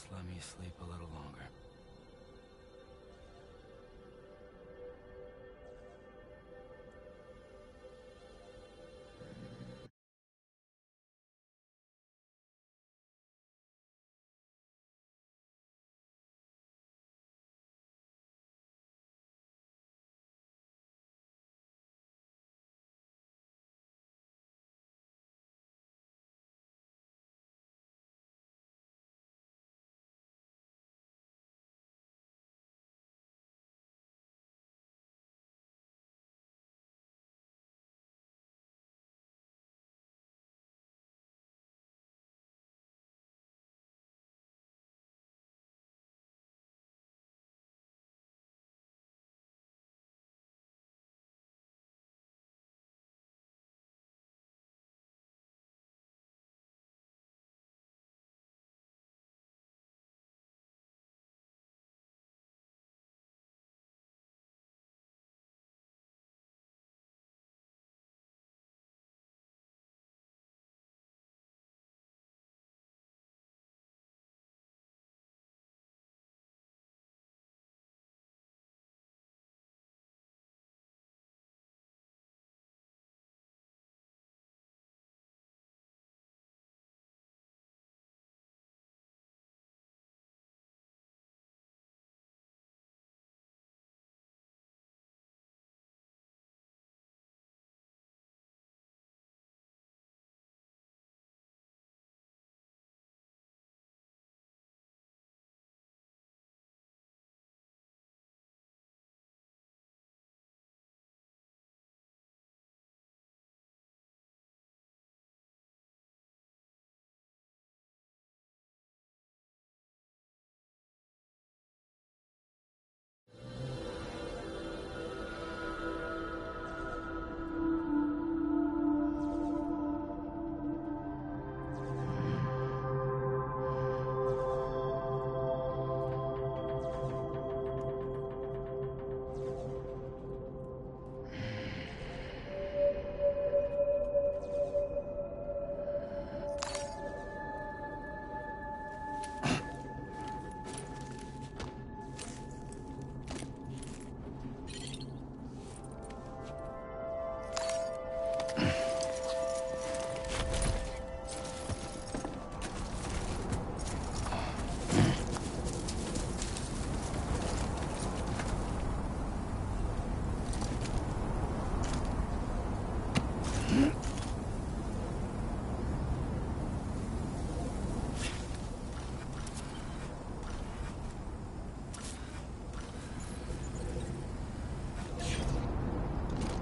Just let me sleep a little longer.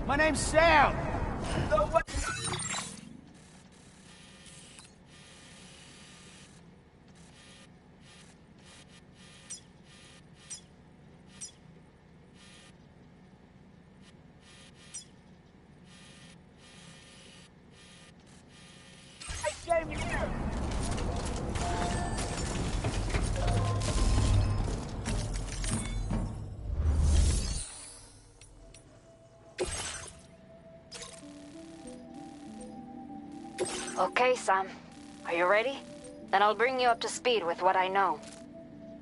My name's Sam! Hey, here! Okay, Sam. Are you ready? Then I'll bring you up to speed with what I know.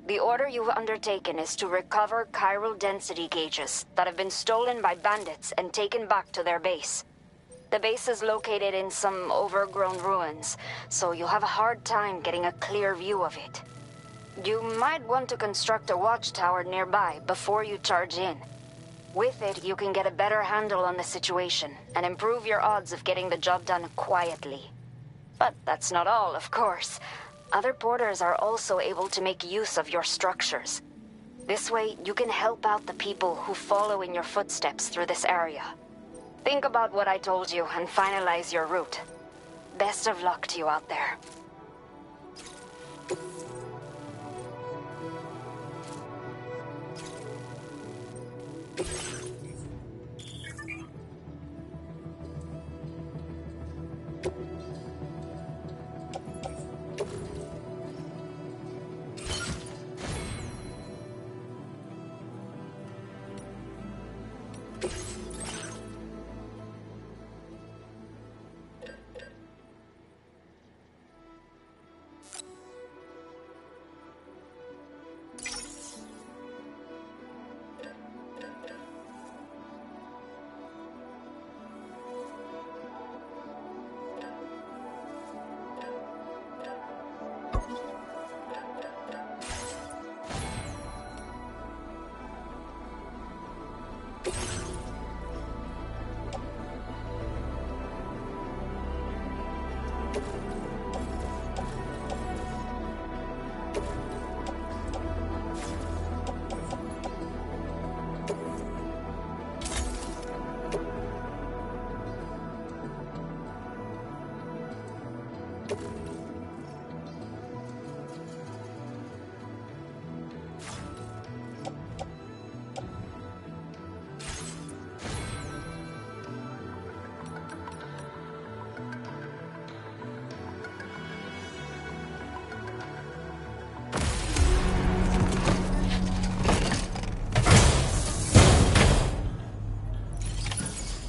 The order you've undertaken is to recover chiral density gauges that have been stolen by bandits and taken back to their base. The base is located in some overgrown ruins, so you'll have a hard time getting a clear view of it. You might want to construct a watchtower nearby before you charge in. With it, you can get a better handle on the situation and improve your odds of getting the job done quietly. But that's not all, of course. Other porters are also able to make use of your structures. This way, you can help out the people who follow in your footsteps through this area. Think about what I told you and finalize your route. Best of luck to you out there.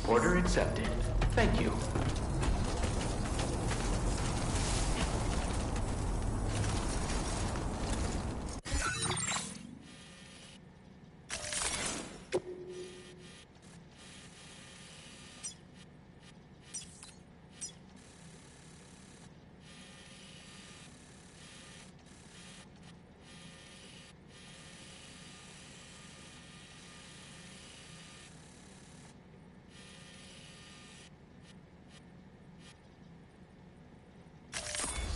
Order accepted. Thank you.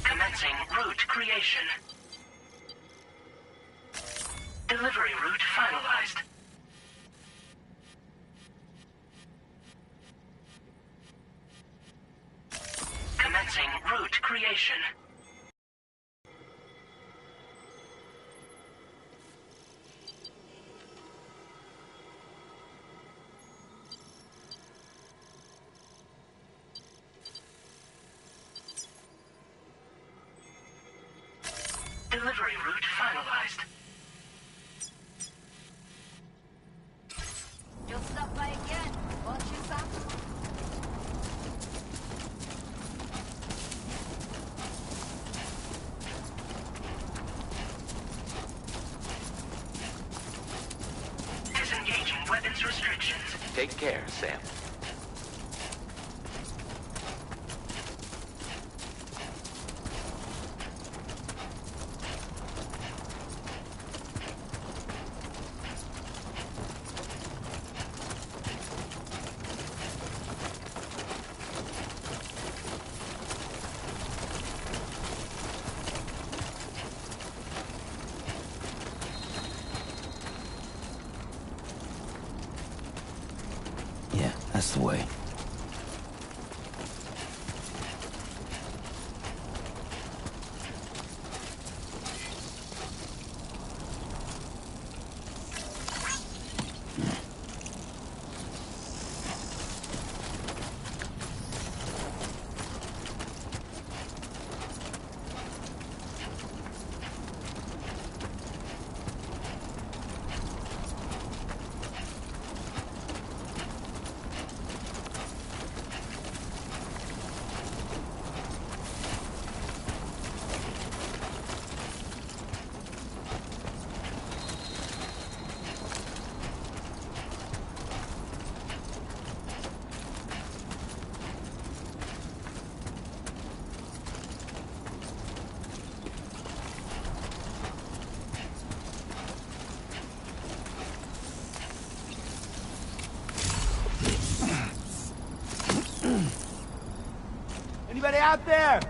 Commencing route creation. Delivery route finalized. Commencing route creation. Delivery route finalized. You'll stop by again, won't you, Sam? Disengaging weapons restrictions. Take care, Sam. Yeah, that's the way. Anybody out there?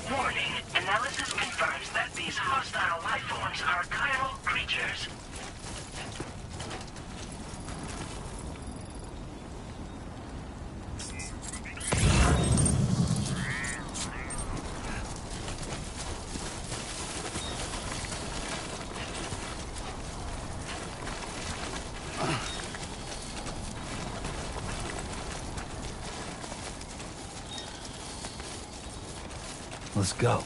Warning. Analysis confirms that these hostile life forms are chiral creatures. Let's go.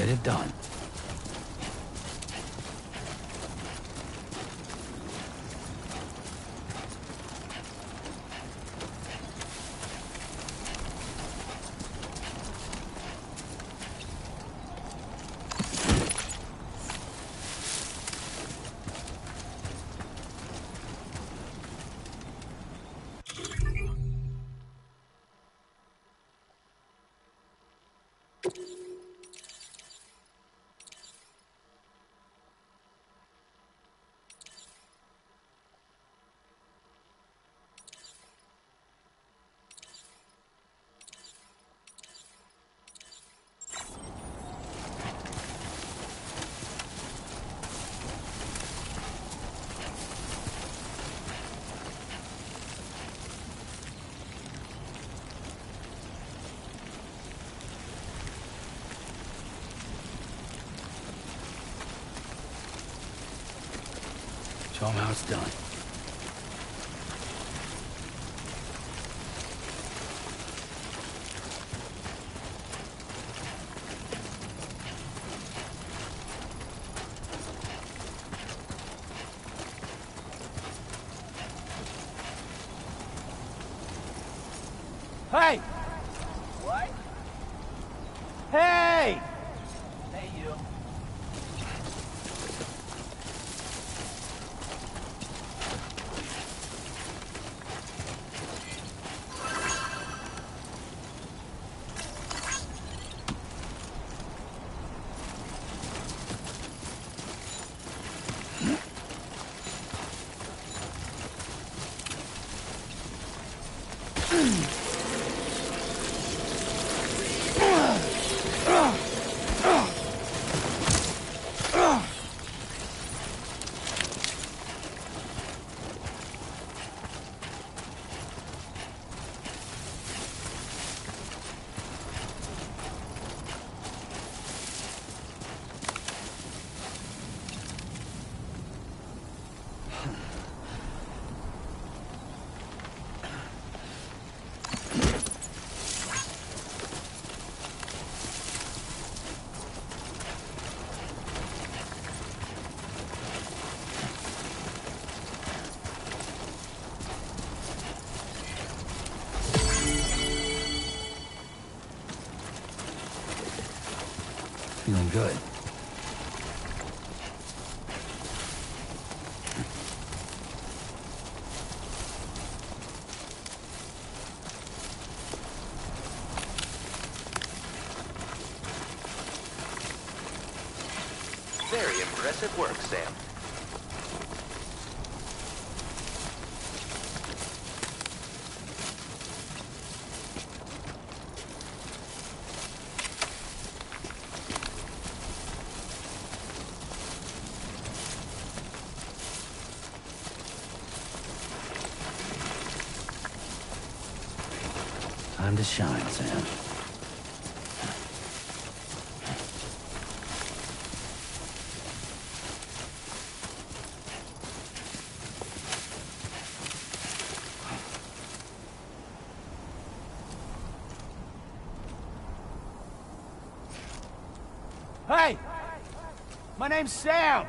get it done. Show 'em how it's done. Hey! What? Hey! Hey, you. Feeling good. Very impressive work, Sam. Time to shine, Sam. Hey! My name's Sam!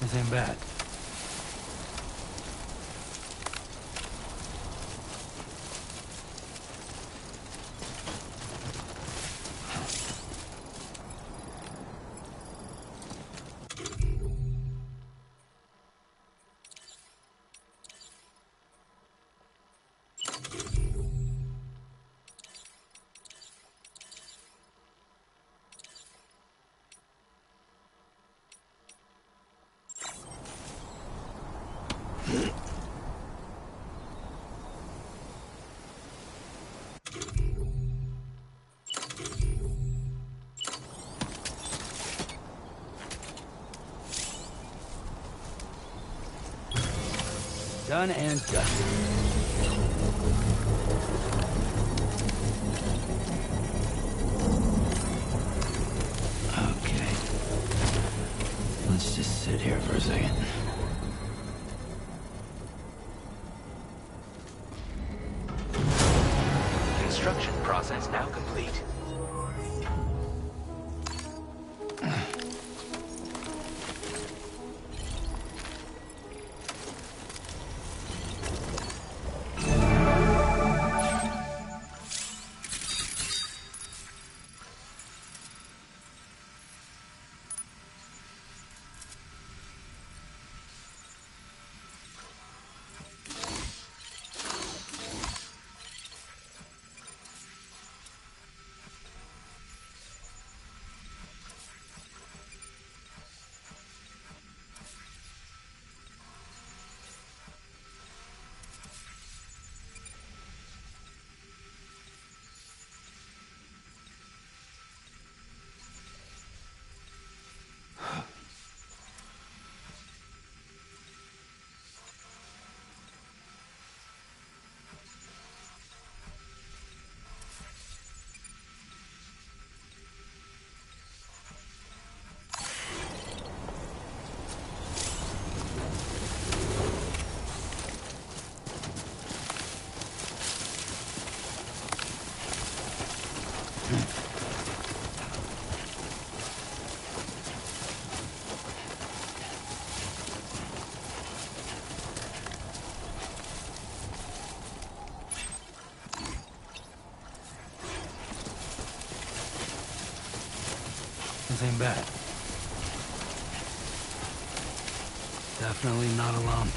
This ain't bad. Done and dusted. Okay. Let's just sit here for a second. Construction process now complete. This ain't bad. Definitely not alone.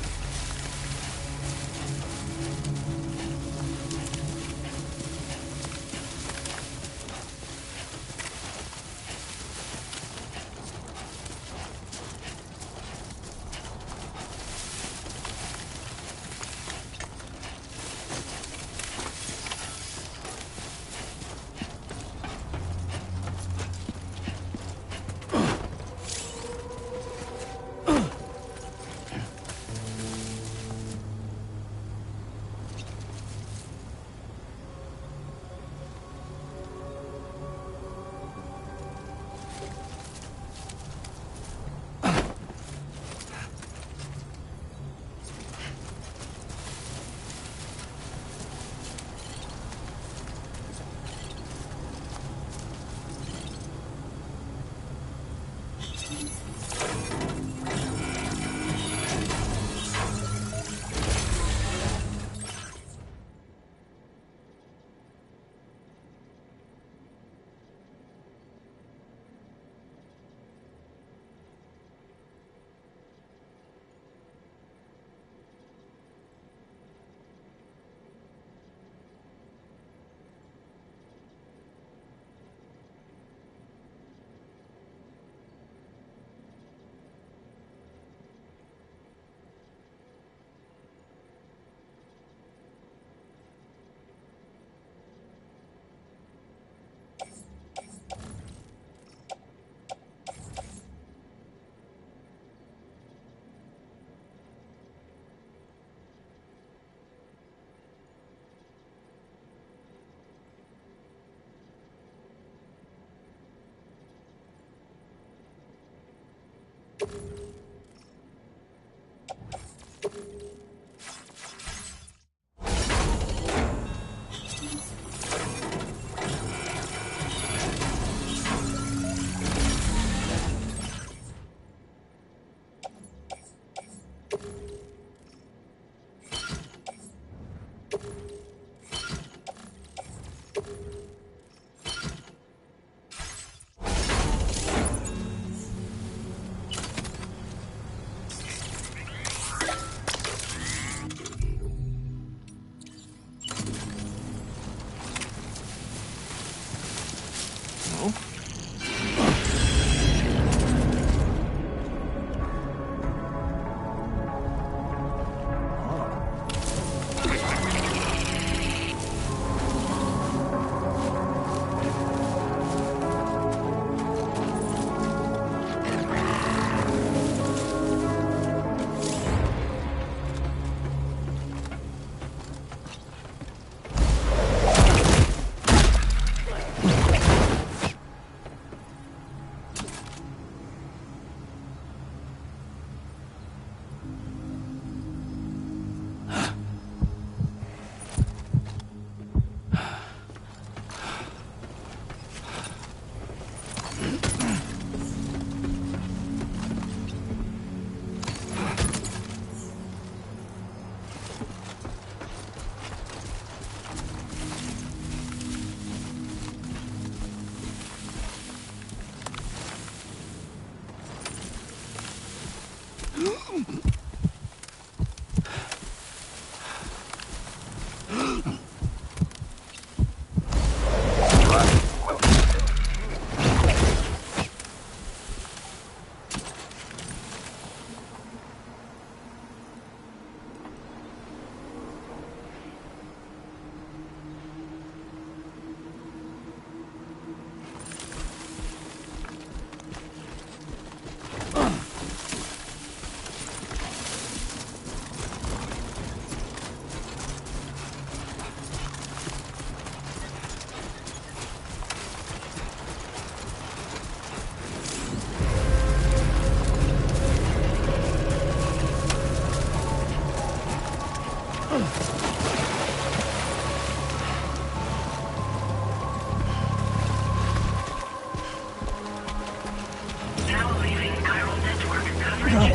Now leaving chiral network coverage.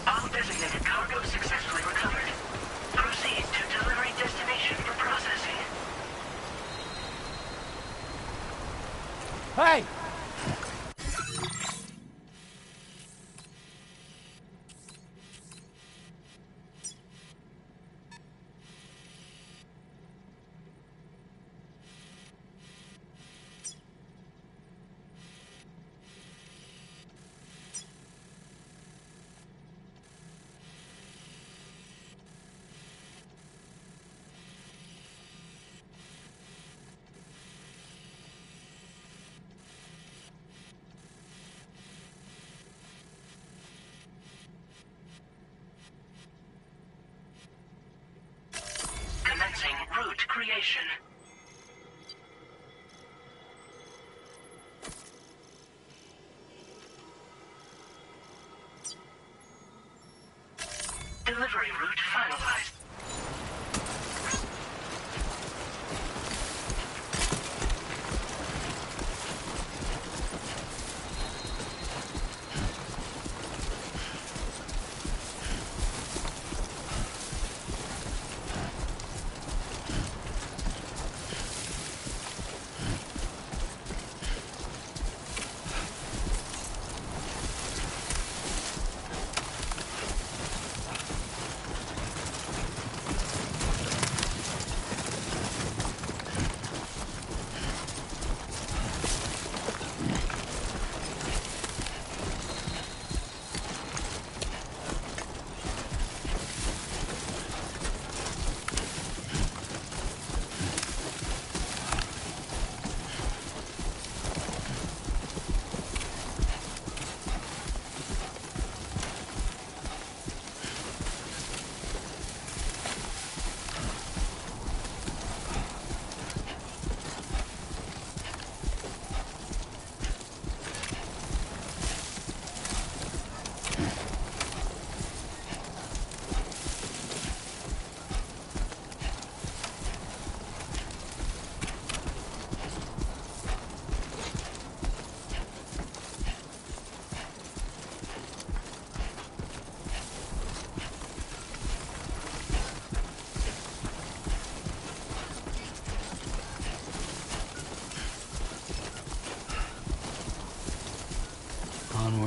All designated cargo successfully recovered. Proceed to delivery destination for processing. Hey! Commencing route creation. Delivery route finalized.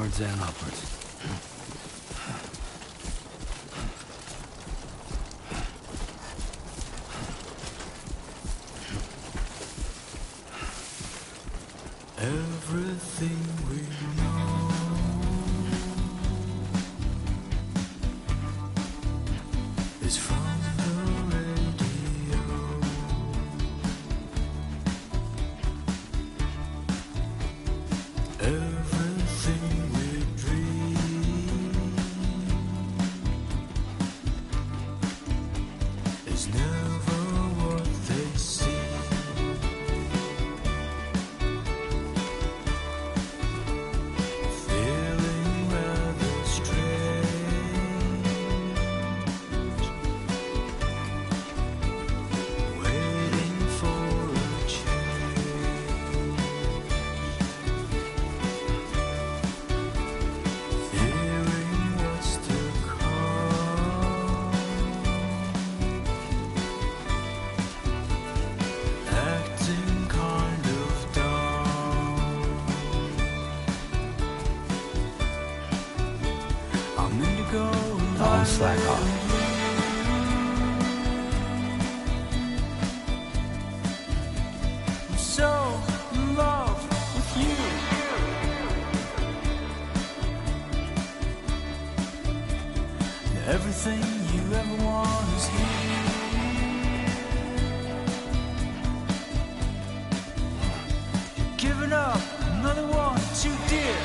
Downwards and upwards. Everything we know is from the radio. Everything we dream is never what they see. Feeling rather strange, waiting for a change, fearing what's to come, acting kind of dumb. I'm indigo and Don't slack off. I'm so in love with you. Everything you ever want is here. Giving up another one too dear.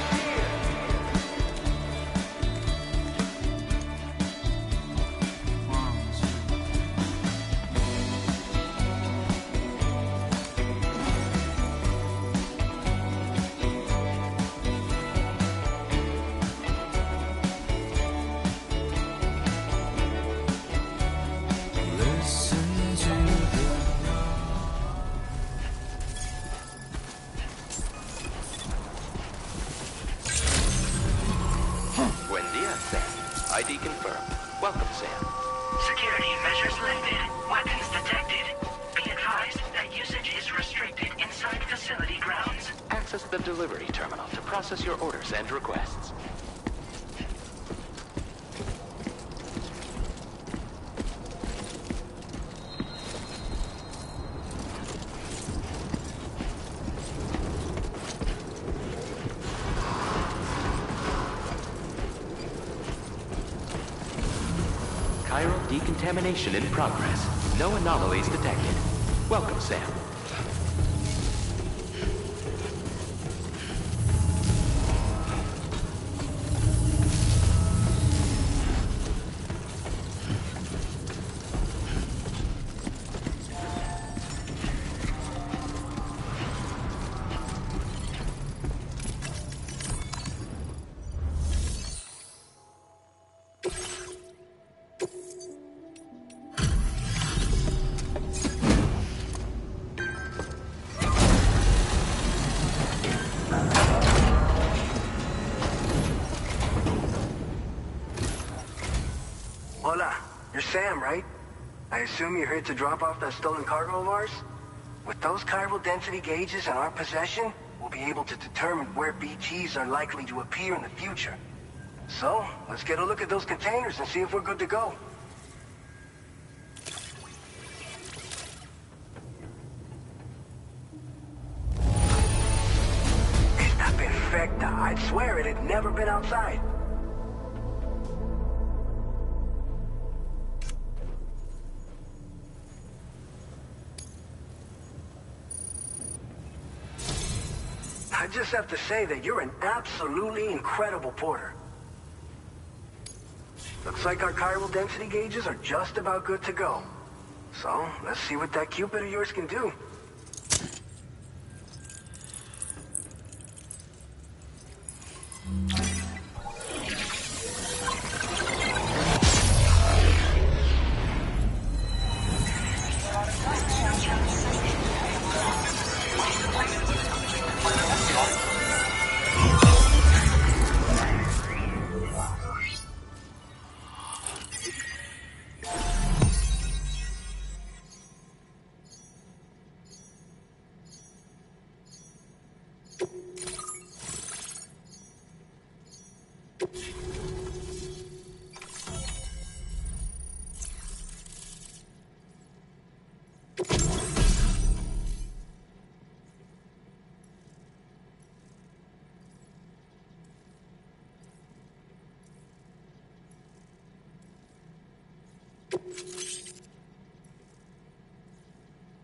Listen to the Buen dia, Sam. ID confirmed. Welcome, Sam. Security measures lifted. Weapons detected. Be advised that usage is restricted inside facility grounds. Access the delivery terminal to process your orders and requests. Chiral decontamination in progress. No anomalies detected. Welcome, Sam. Hola, you're Sam, right? I assume you're here to drop off that stolen cargo of ours? With those chiral density gauges in our possession, we'll be able to determine where BGs are likely to appear in the future. So, let's get a look at those containers and see if we're good to go. Está perfecta. I'd swear it had never been outside. I just have to say that you're an absolutely incredible porter. Looks like our chiral density gauges are just about good to go. So, let's see what that Cupid of yours can do.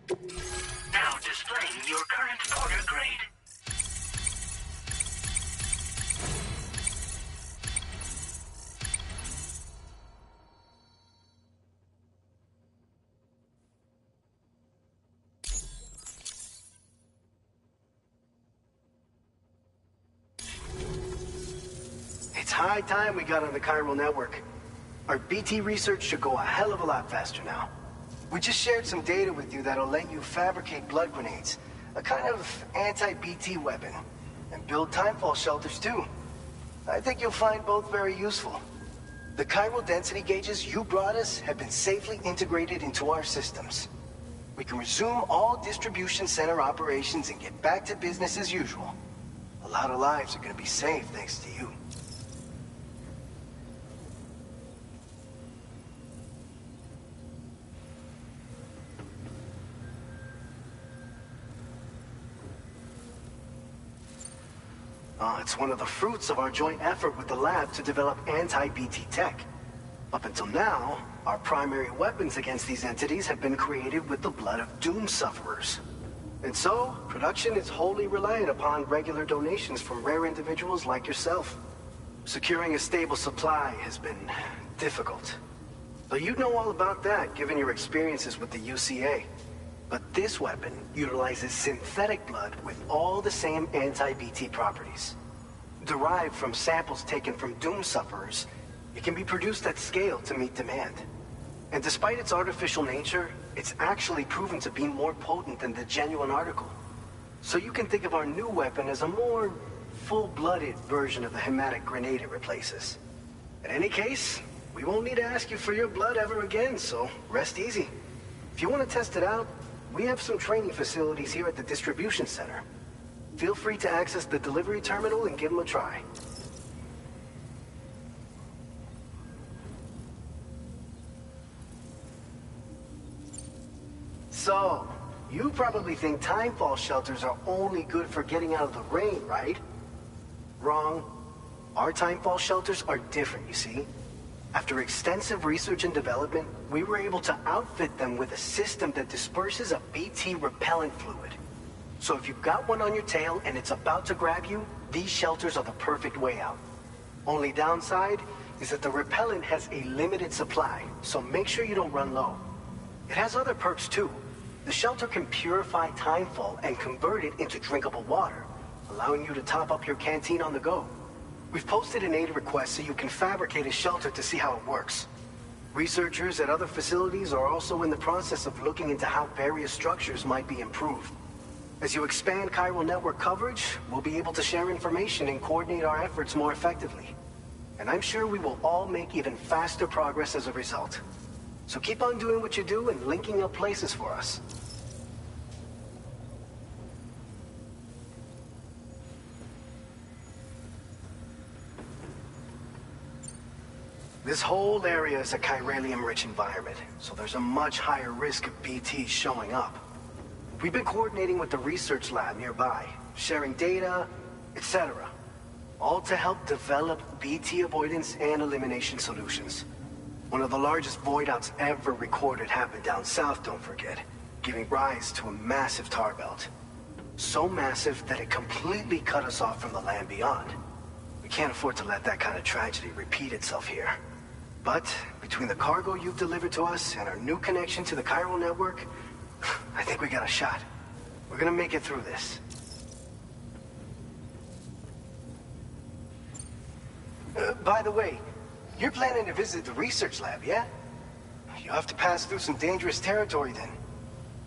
Now displaying your current mortar grade. It's high time we got on the chiral network. Our BT research should go a hell of a lot faster now. We just shared some data with you that'll let you fabricate blood grenades, a kind of anti-BT weapon, and build timefall shelters too. I think you'll find both very useful. The chiral density gauges you brought us have been safely integrated into our systems. We can resume all distribution center operations and get back to business as usual. A lot of lives are gonna be saved thanks to you. It's one of the fruits of our joint effort with the lab to develop anti-BT tech. Up until now, our primary weapons against these entities have been created with the blood of doom sufferers. And so, production is wholly reliant upon regular donations from rare individuals like yourself. Securing a stable supply has been difficult. Though you know all about that, given your experiences with the UCA. But this weapon utilizes synthetic blood with all the same anti-BT properties. Derived from samples taken from doom sufferers, it can be produced at scale to meet demand. And despite its artificial nature, it's actually proven to be more potent than the genuine article. So you can think of our new weapon as a more full-blooded version of the hematic grenade it replaces. In any case, we won't need to ask you for your blood ever again, so rest easy. If you want to test it out, we have some training facilities here at the distribution center. Feel free to access the delivery terminal and give them a try. So, you probably think timefall shelters are only good for getting out of the rain, right? Wrong. Our timefall shelters are different, you see. After extensive research and development, we were able to outfit them with a system that disperses a BT repellent fluid. So if you've got one on your tail and it's about to grab you, these shelters are the perfect way out. Only downside is that the repellent has a limited supply, so make sure you don't run low. It has other perks too. The shelter can purify timefall and convert it into drinkable water, allowing you to top up your canteen on the go. We've posted an aid request so you can fabricate a shelter to see how it works. Researchers at other facilities are also in the process of looking into how various structures might be improved. As you expand chiral network coverage, we'll be able to share information and coordinate our efforts more effectively. And I'm sure we will all make even faster progress as a result. So keep on doing what you do and linking up places for us. This whole area is a chiralium-rich environment, so there's a much higher risk of BTs showing up. We've been coordinating with the research lab nearby, sharing data, etc. All to help develop BT avoidance and elimination solutions. One of the largest void outs ever recorded happened down south, don't forget, giving rise to a massive tar belt. So massive that it completely cut us off from the land beyond. We can't afford to let that kind of tragedy repeat itself here. But between the cargo you've delivered to us and our new connection to the chiral network, I think we got a shot. We're gonna make it through this. By the way, you're planning to visit the research lab, yeah? You'll have to pass through some dangerous territory then.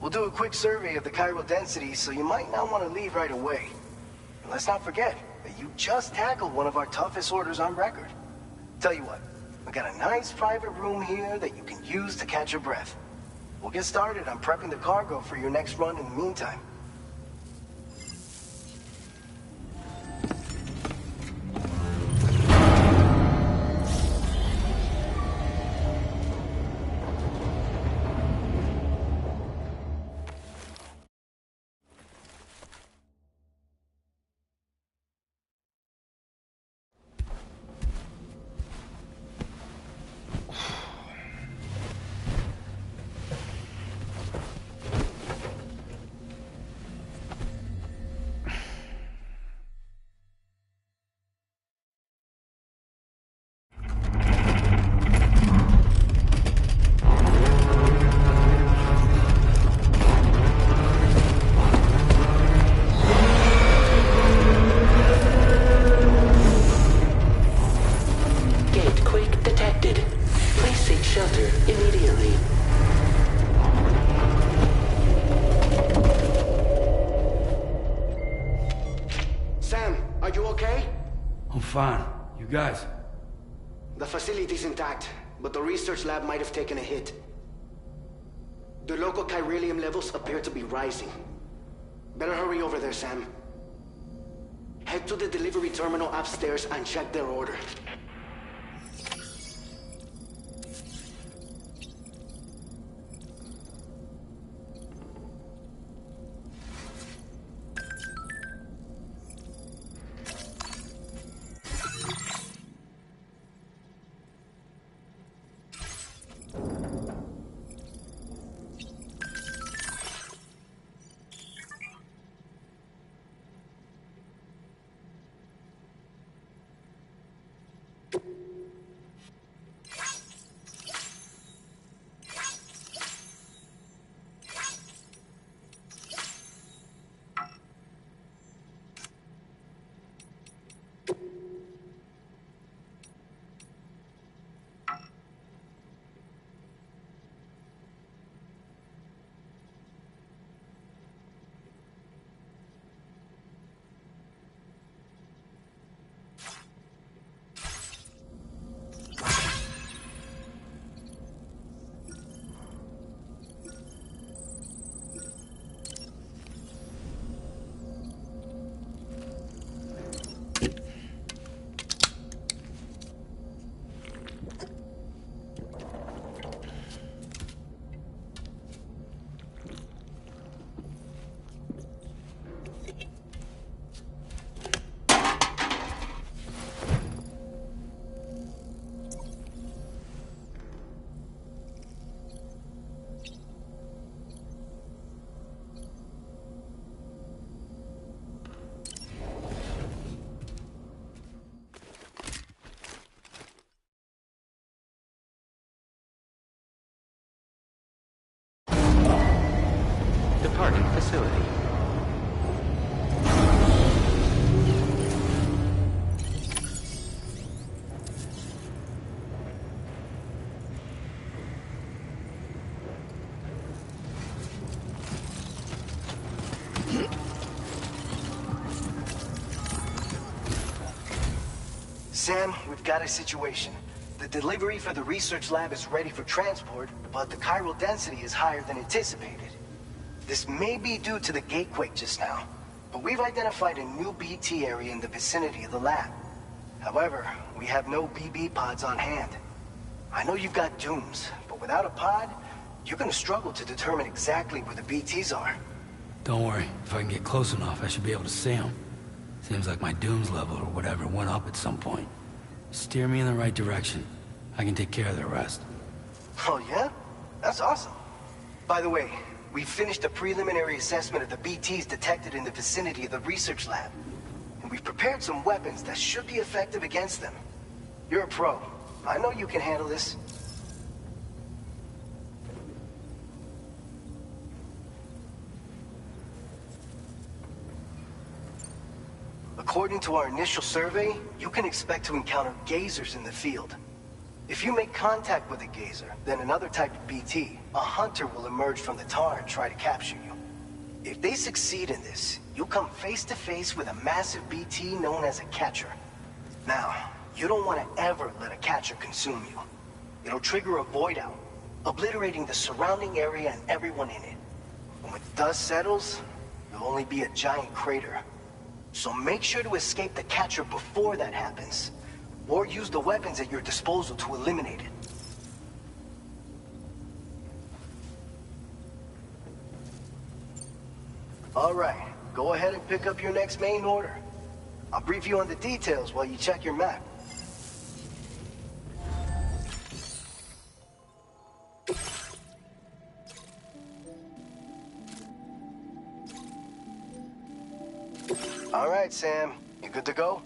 We'll do a quick survey of the chiral density, so you might not want to leave right away. And let's not forget that you just tackled one of our toughest orders on record. Tell you what, we got a nice private room here that you can use to catch your breath. We'll get started on prepping the cargo for your next run in the meantime. fine. You guys? The facility's intact, but the research lab might have taken a hit. The local chiralium levels appear to be rising. Better hurry over there, Sam. Head to the delivery terminal upstairs and check their order. Departing facility. Sam, we've got a situation. The delivery for the research lab is ready for transport, but the chiral density is higher than anticipated. This may be due to the gatequake just now, but we've identified a new BT area in the vicinity of the lab. However, we have no BB pods on hand. I know you've got dooms, but without a pod, you're gonna struggle to determine exactly where the BTs are. Don't worry. If I can get close enough, I should be able to see them. Seems like my dooms level or whatever went up at some point. Steer me in the right direction. I can take care of the rest. Oh yeah? That's awesome. By the way, we finished a preliminary assessment of the BTs detected in the vicinity of the research lab. And we've prepared some weapons that should be effective against them. You're a pro. I know you can handle this. According to our initial survey, you can expect to encounter gazers in the field. If you make contact with a gazer, then another type of BT, a hunter will emerge from the tar and try to capture you. If they succeed in this, you'll come face to face with a massive BT known as a catcher. Now, you don't want to ever let a catcher consume you. It'll trigger a void out, obliterating the surrounding area and everyone in it. And when dust settles, there'll only be a giant crater. So make sure to escape the catcher before that happens, or use the weapons at your disposal to eliminate it. All right, go ahead and pick up your next main order. I'll brief you on the details while you check your map. All right, Sam. You good to go?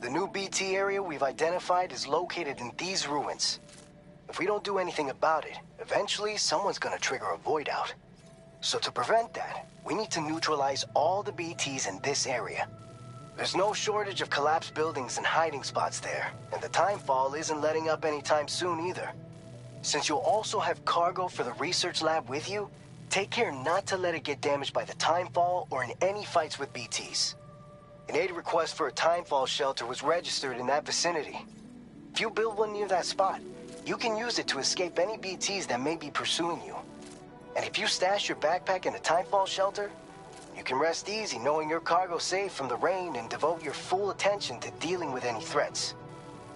The new BT area we've identified is located in these ruins. If we don't do anything about it, eventually someone's gonna trigger a void out. So to prevent that, we need to neutralize all the BTs in this area. There's no shortage of collapsed buildings and hiding spots there, and the timefall isn't letting up anytime soon either. Since you'll also have cargo for the research lab with you, take care not to let it get damaged by the timefall or in any fights with BTs. An aid request for a timefall shelter was registered in that vicinity. If you build one near that spot, you can use it to escape any BTs that may be pursuing you. And if you stash your backpack in a timefall shelter, you can rest easy knowing your cargo's safe from the rain and devote your full attention to dealing with any threats.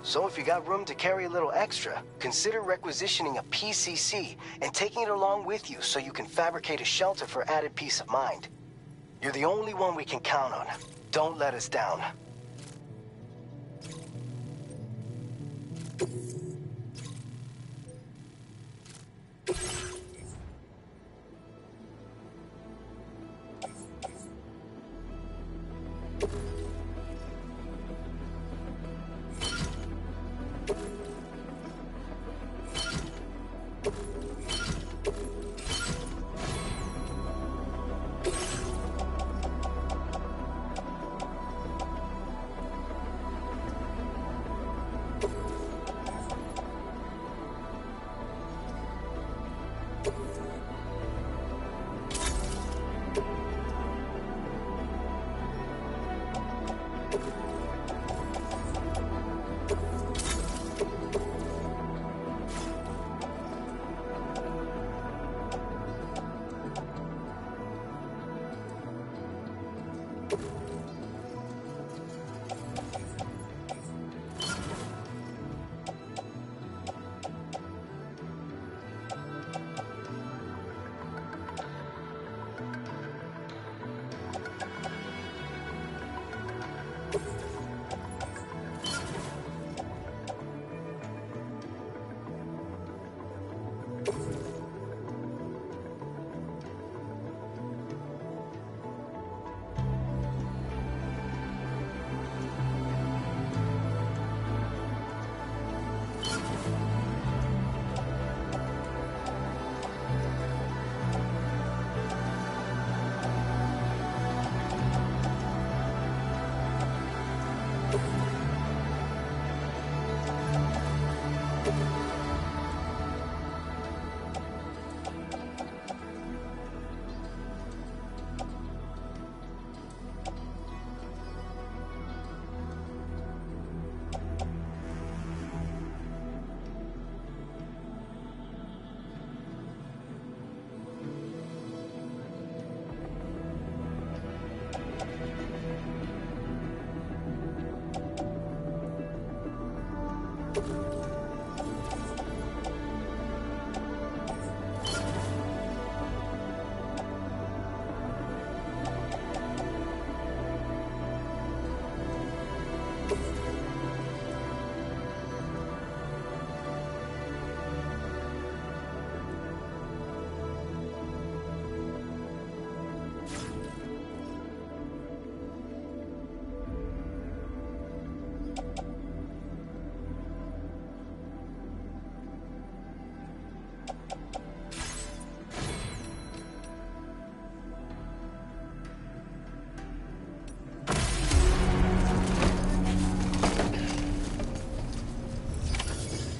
So if you got room to carry a little extra, consider requisitioning a PCC and taking it along with you so you can fabricate a shelter for added peace of mind. You're the only one we can count on. Don't let us down.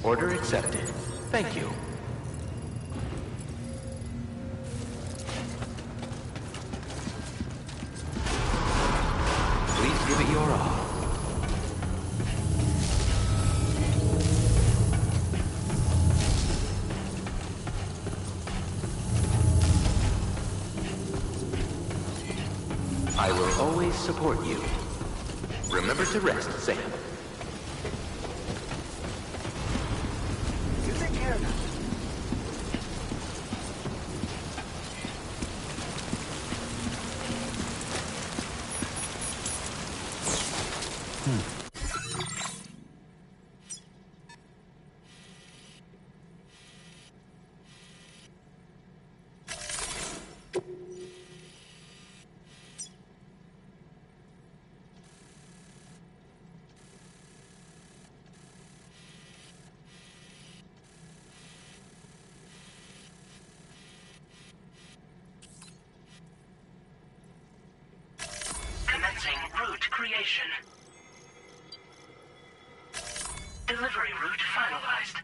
Order accepted. Thank you. Please give it your all. I will always support you. Remember to rest, Sam. You take care of that. Commencing route creation. Delivery route finalized.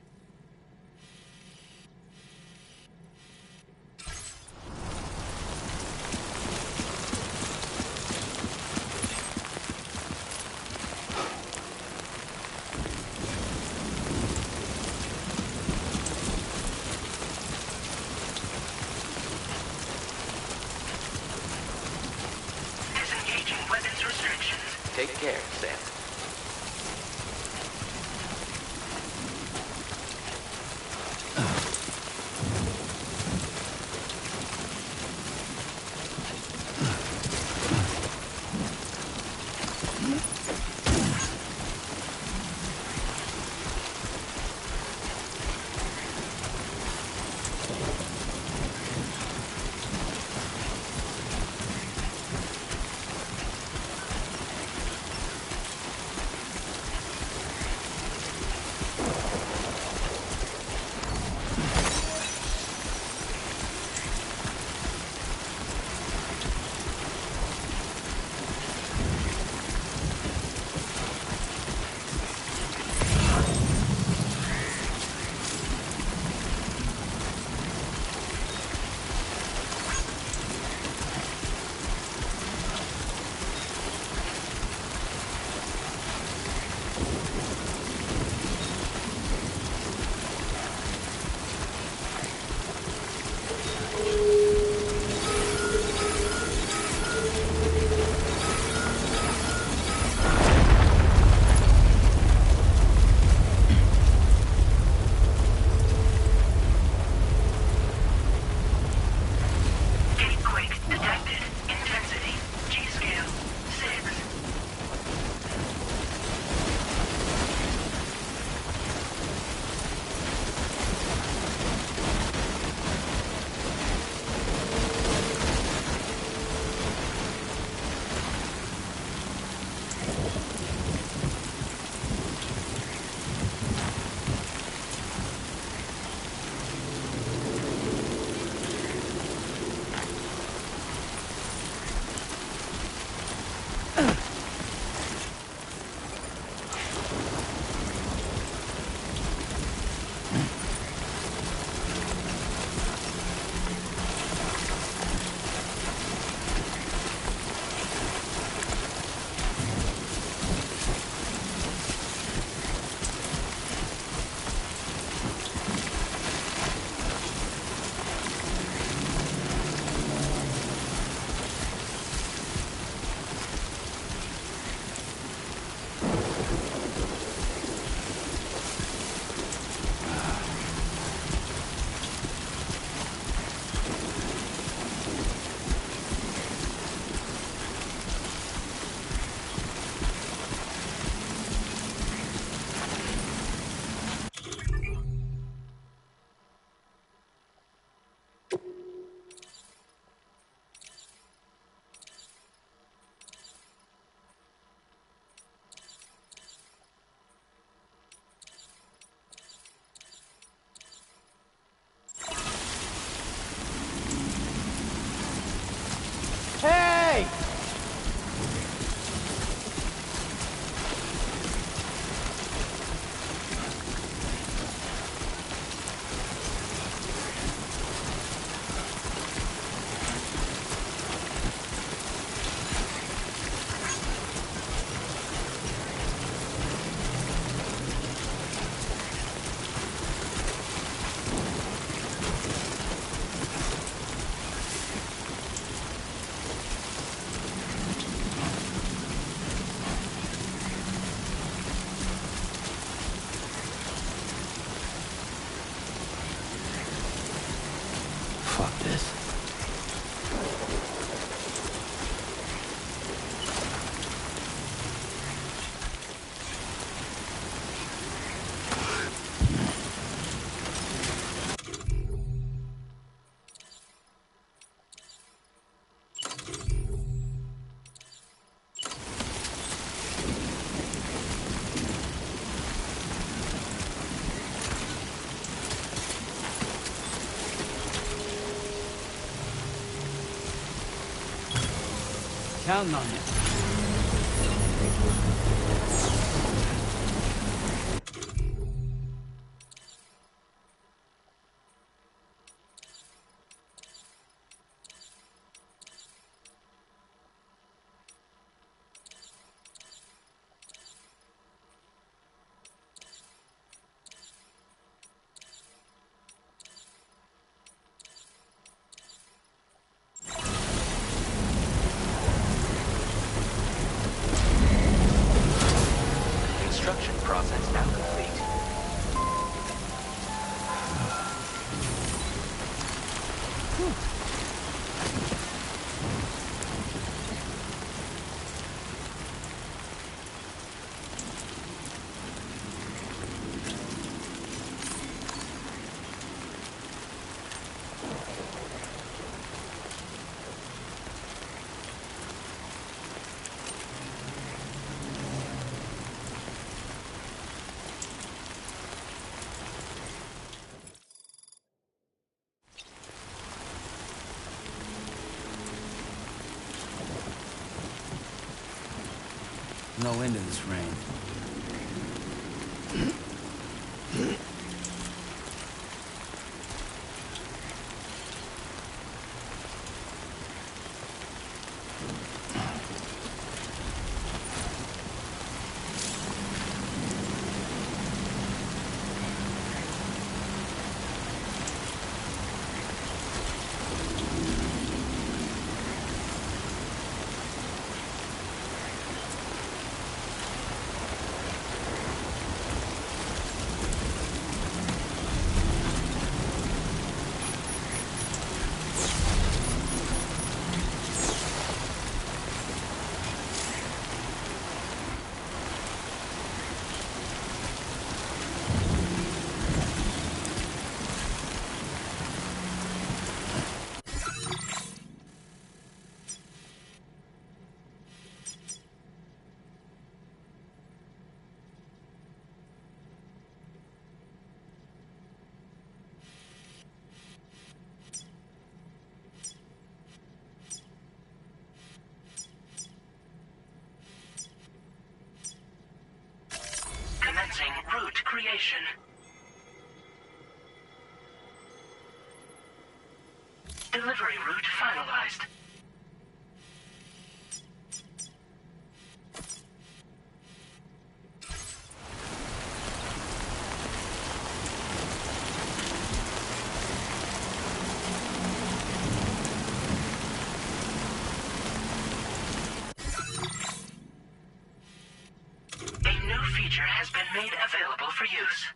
Take care, Sam. Hey! Fuck this. Counting on you. No end to this rain. Commencing route creation. Delivery route finalized. A new feature has been made available for use.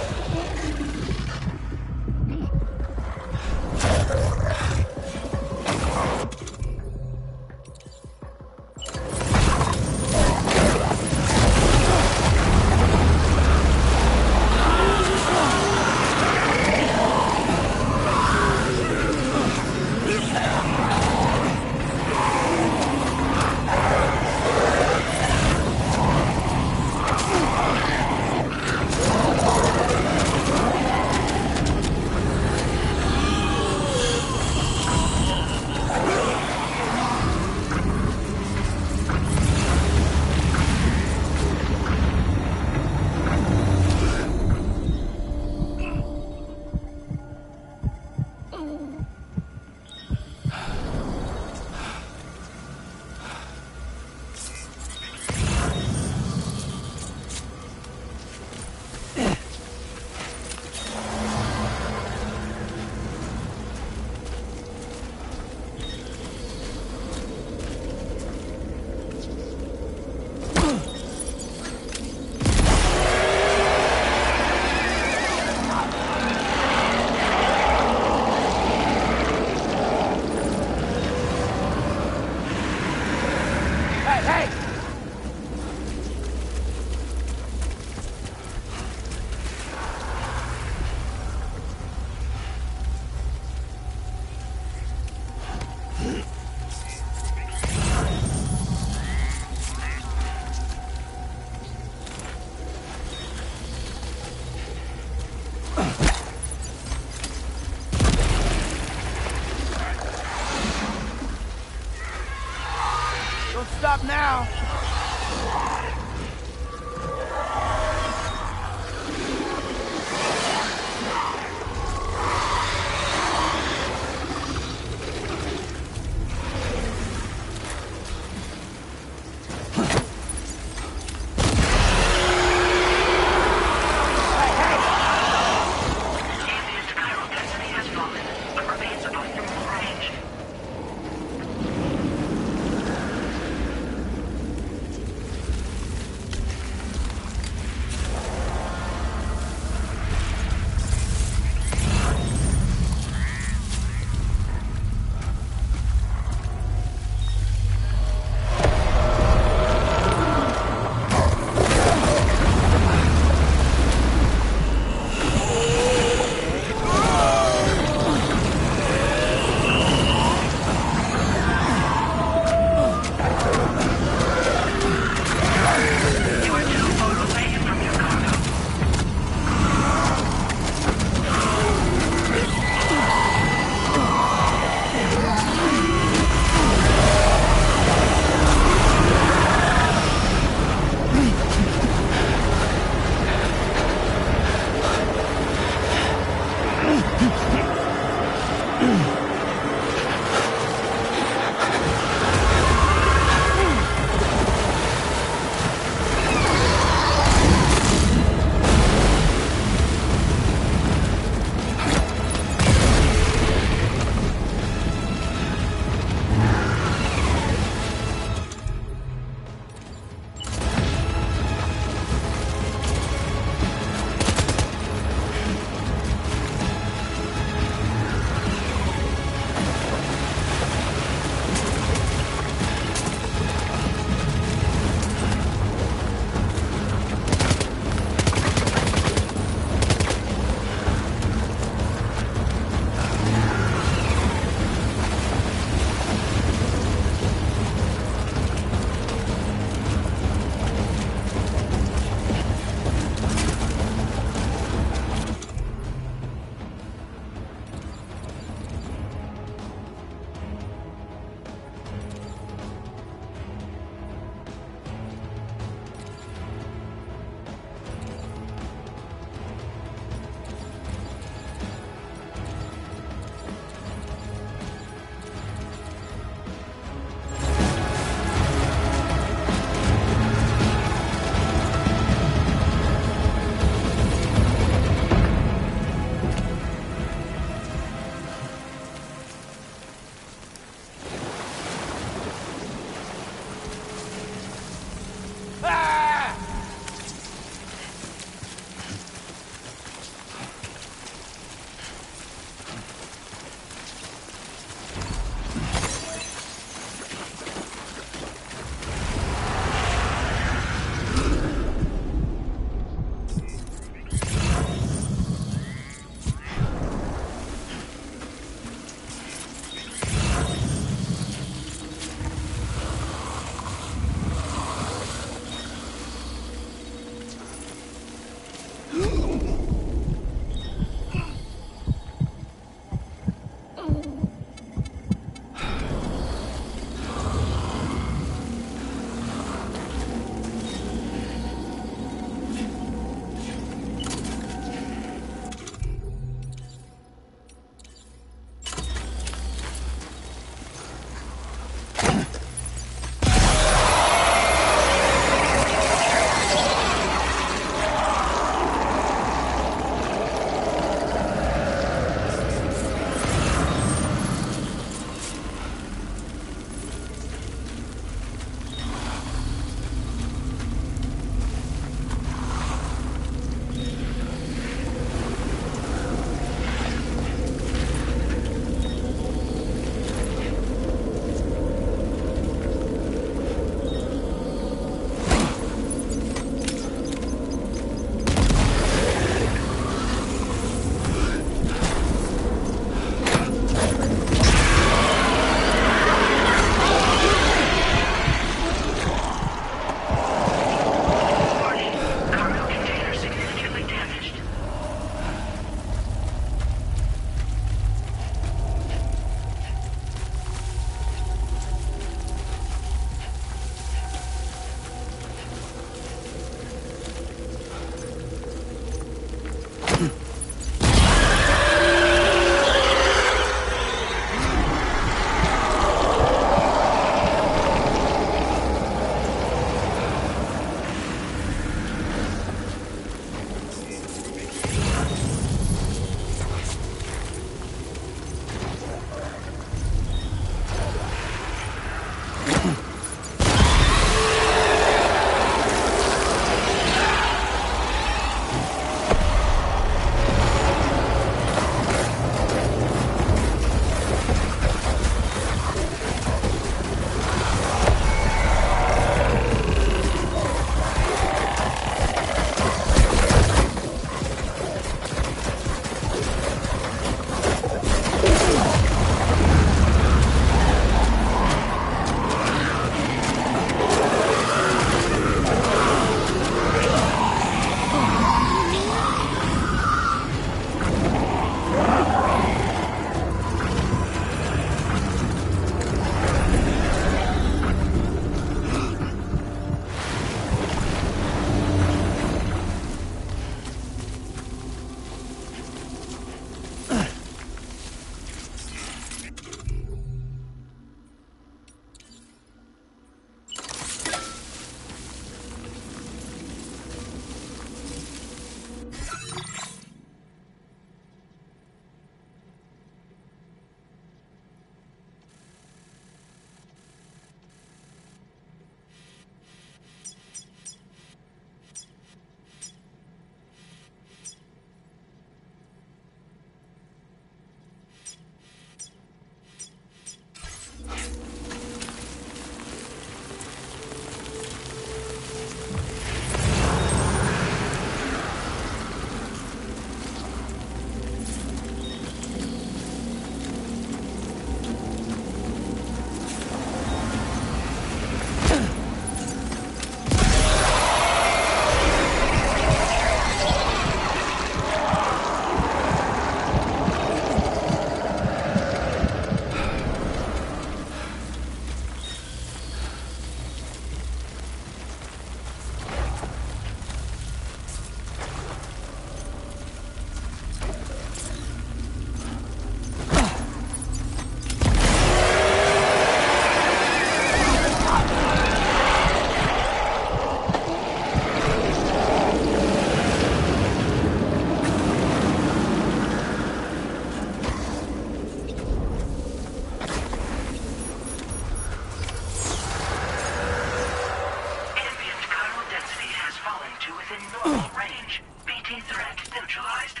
within normal range. BT threat neutralized.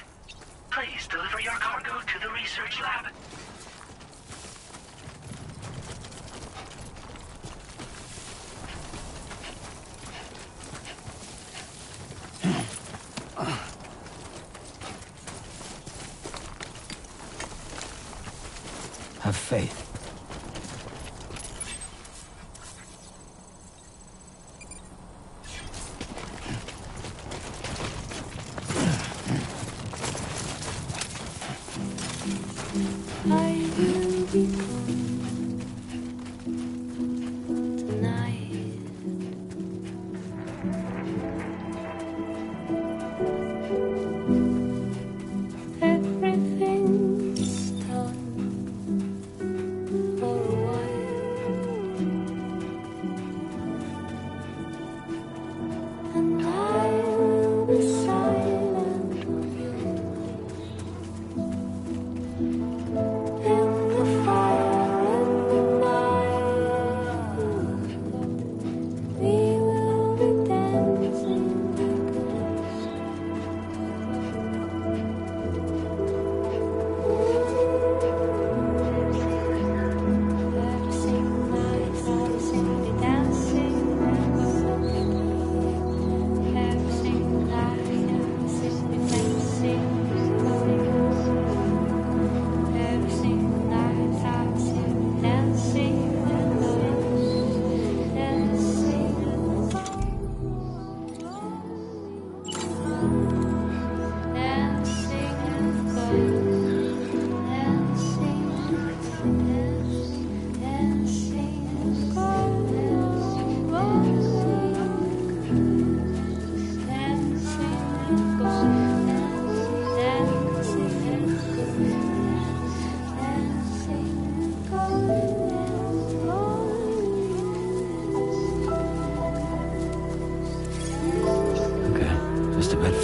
Please deliver your cargo to the research lab. Have faith.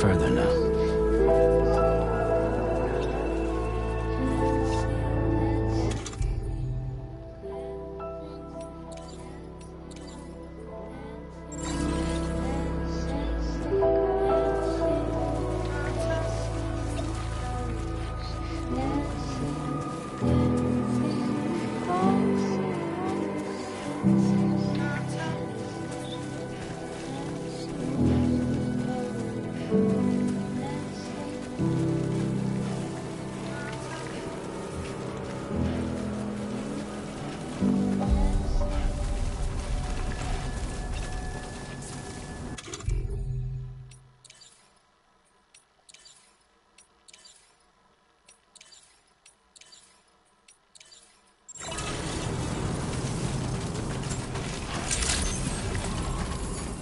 Further now.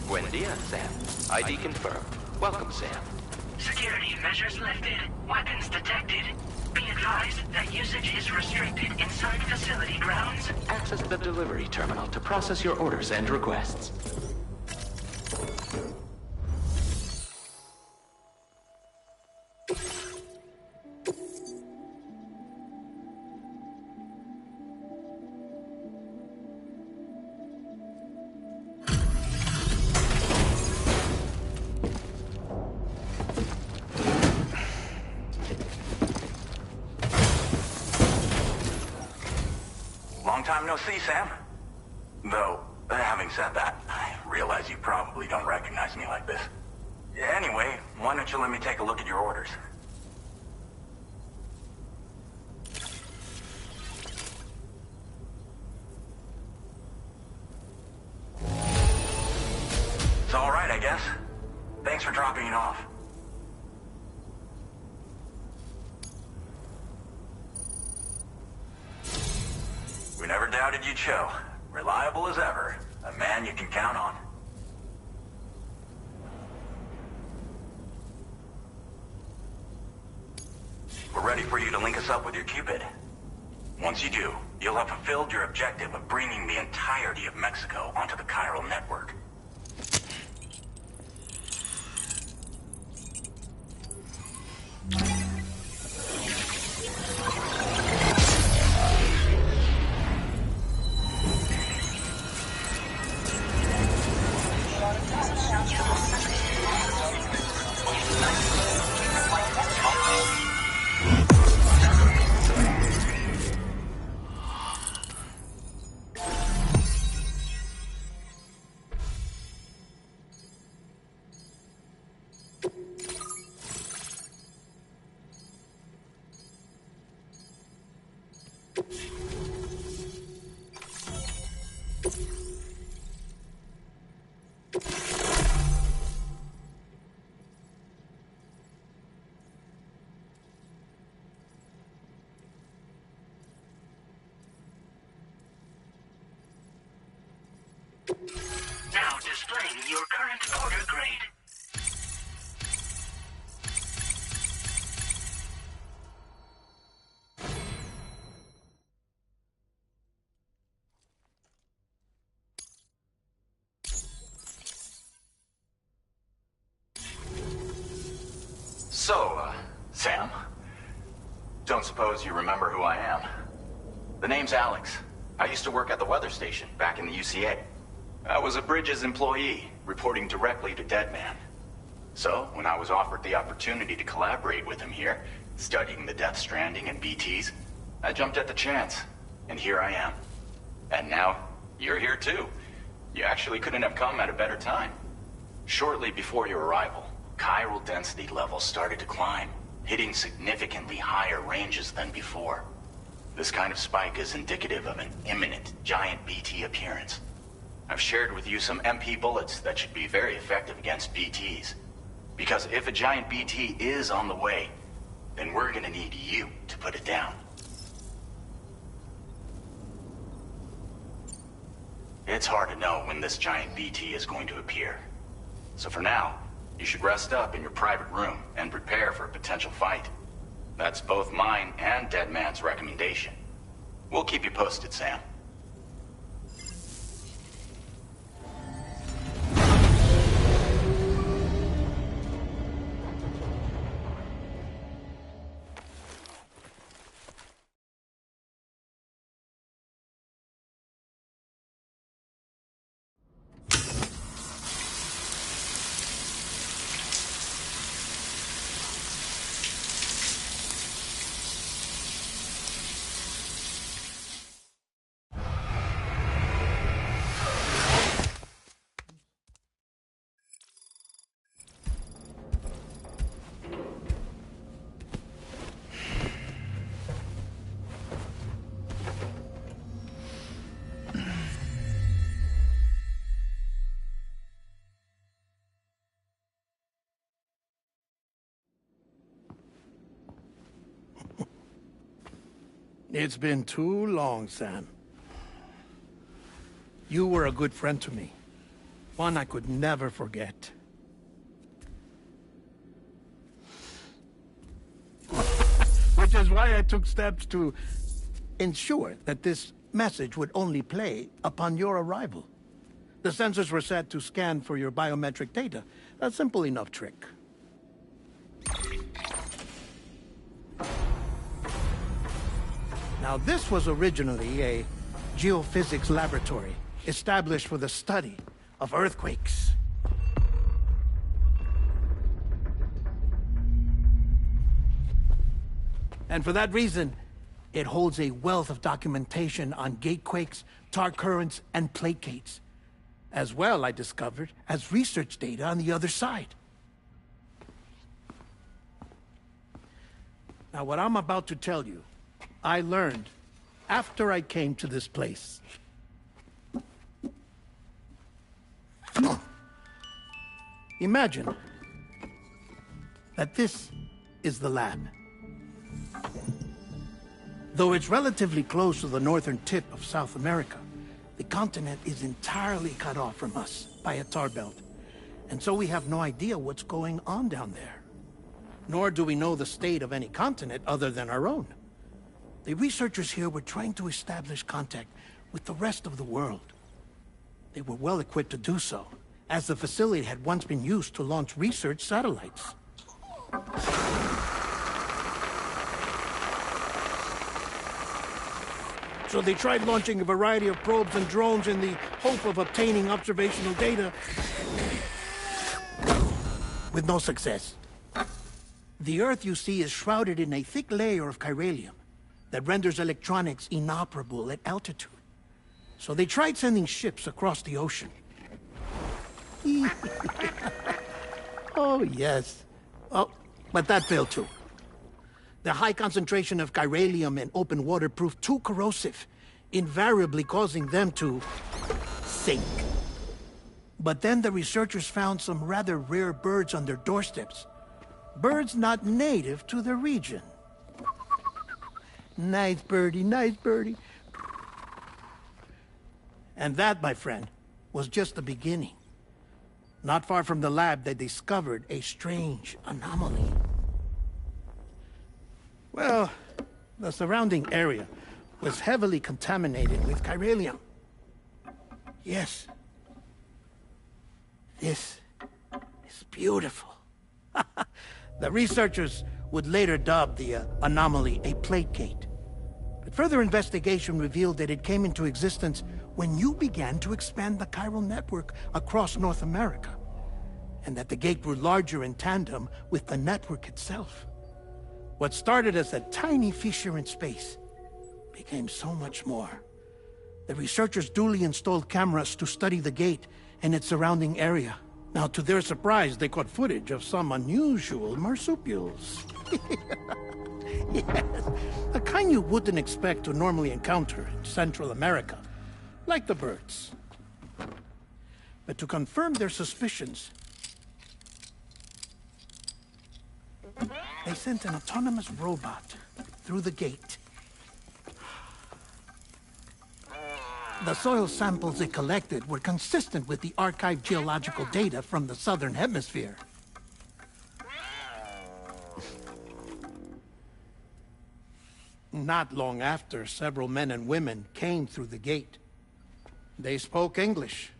Buen dia, Sam. ID confirmed. Welcome, Sam. Security measures lifted. Weapons detected. Be advised that usage is restricted inside facility grounds. Access the delivery terminal to process your orders and requests. Long time no see, Sam. Though, having said that, I realize you probably don't recognize me like this. Anyway, why don't you let me take a look at your orders? It's all right, I guess. Thanks for dropping it off. We never doubted you'd show. Reliable as ever. A man you can count on. We're ready for you to link us up with your Cupid. Once you do, you'll have fulfilled your objective of bringing the entirety of Mexico onto the chiral network. Now displaying your current order grade. So, Sam, don't suppose you remember who I am? The name's Alex. I used to work at the weather station back in the UCA. I was a Bridges employee, reporting directly to Deadman. So, when I was offered the opportunity to collaborate with him here, studying the Death Stranding and BTs, I jumped at the chance, and here I am. And now, you're here too. You actually couldn't have come at a better time. Shortly before your arrival, chiral density levels started to climb, hitting significantly higher ranges than before. This kind of spike is indicative of an imminent giant BT appearance. I've shared with you some MP bullets that should be very effective against BTs. Because if a giant BT is on the way, then we're gonna need you to put it down. It's hard to know when this giant BT is going to appear. So for now, you should rest up in your private room and prepare for a potential fight. That's both mine and Deadman's recommendation. We'll keep you posted, Sam. It's been too long, Sam. You were a good friend to me. One I could never forget. Which is why I took steps to ensure that this message would only play upon your arrival. The sensors were set to scan for your biometric data. A simple enough trick. Now, this was originally a geophysics laboratory established for the study of earthquakes. And for that reason, it holds a wealth of documentation on gatequakes, tar currents, and placates. As well, I discovered, as research data on the other side. Now, what I'm about to tell you, I learned after I came to this place. Imagine that this is the lab. Though it's relatively close to the northern tip of South America, the continent is entirely cut off from us by a tar belt. And so we have no idea what's going on down there. Nor do we know the state of any continent other than our own. The researchers here were trying to establish contact with the rest of the world. They were well equipped to do so, as the facility had once been used to launch research satellites. So they tried launching a variety of probes and drones in the hope of obtaining observational data, with no success. The Earth, you see, is shrouded in a thick layer of chiralium that renders electronics inoperable at altitude. So they tried sending ships across the ocean. Oh, yes. Oh, but that failed too. The high concentration of chiralium in open water proved too corrosive, invariably causing them to sink. But then the researchers found some rather rare birds on their doorsteps. Birds not native to the region. Nice birdie, nice birdie. And that, my friend, was just the beginning. Not far from the lab, they discovered a strange anomaly. Well, the surrounding area was heavily contaminated with chiralium. Yes. This is beautiful. The researchers would later dub the anomaly a plate gate. But further investigation revealed that it came into existence when you began to expand the chiral network across North America, and that the gate grew larger in tandem with the network itself. What started as a tiny fissure in space became so much more. The researchers duly installed cameras to study the gate and its surrounding area. Now, to their surprise, they caught footage of some unusual marsupials. Yes, the kind you wouldn't expect to normally encounter in Central America, like the birds. But to confirm their suspicions, they sent an autonomous robot through the gate. The soil samples it collected were consistent with the archived geological data from the southern hemisphere. Not long after, several men and women came through the gate. They spoke English,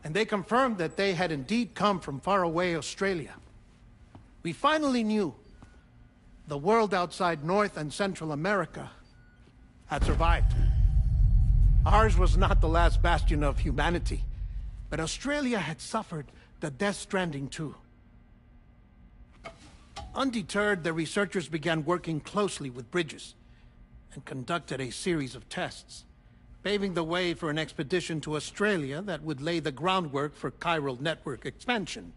and they confirmed that they had indeed come from faraway Australia. We finally knew the world outside North and Central America had survived. Ours was not the last bastion of humanity, but Australia had suffered the death Stranding too. Undeterred, the researchers began working closely with Bridges and conducted a series of tests, paving the way for an expedition to Australia that would lay the groundwork for chiral network expansion.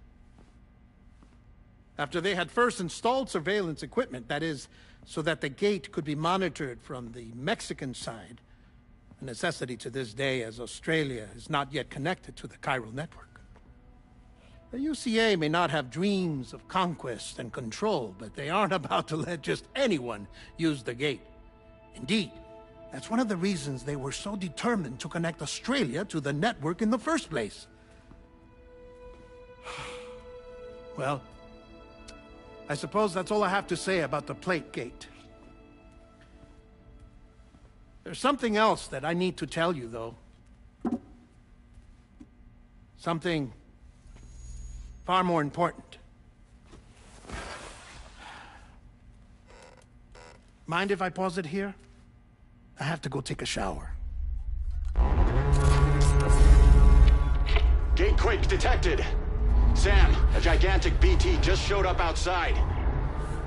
After they had first installed surveillance equipment, that is, so that the gate could be monitored from the Mexican side, a necessity to this day as Australia is not yet connected to the chiral network. The UCA may not have dreams of conquest and control, but they aren't about to let just anyone use the gate. Indeed, that's one of the reasons they were so determined to connect Australia to the network in the first place. Well, I suppose that's all I have to say about the plate gate. There's something else that I need to tell you, though. Something far more important. Mind if I pause it here? I have to go take a shower. Gate quake detected. Sam, a gigantic BT just showed up outside.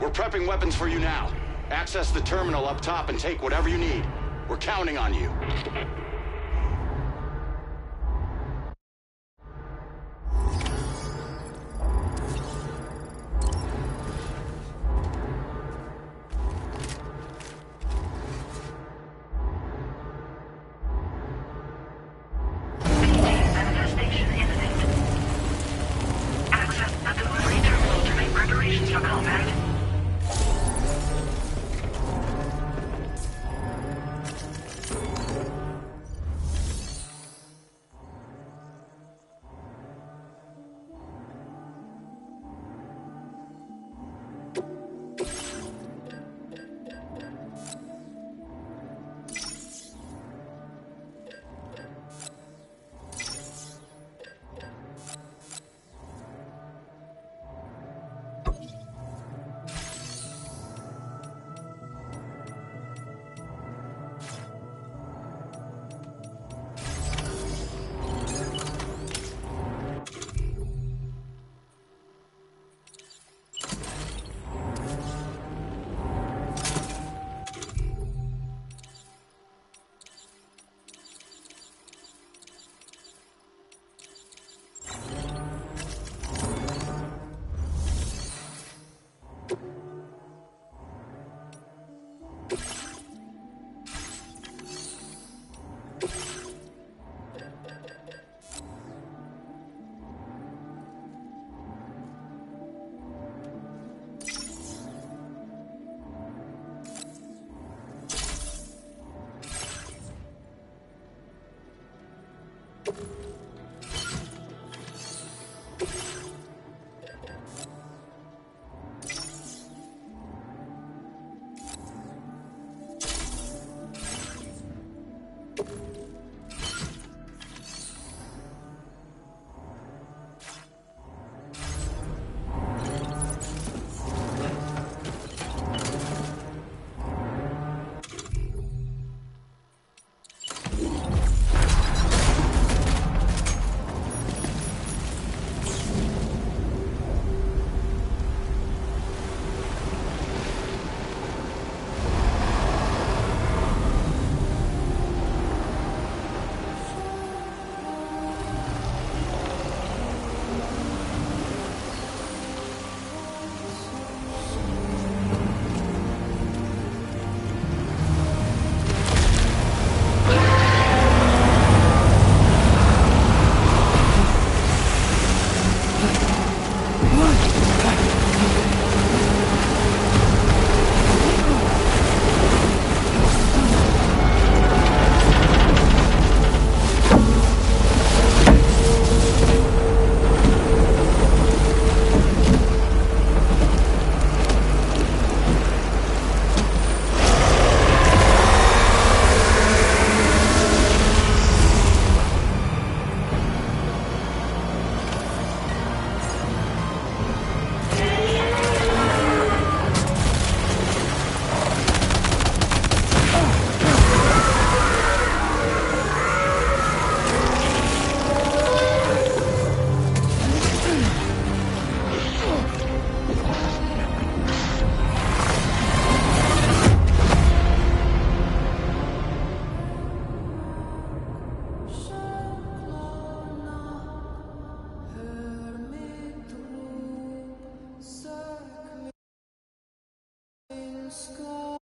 We're prepping weapons for you now. Access the terminal up top and take whatever you need. We're counting on you. Manifestation imminent. Access the delivery terminal to make preparations for combat. the sky.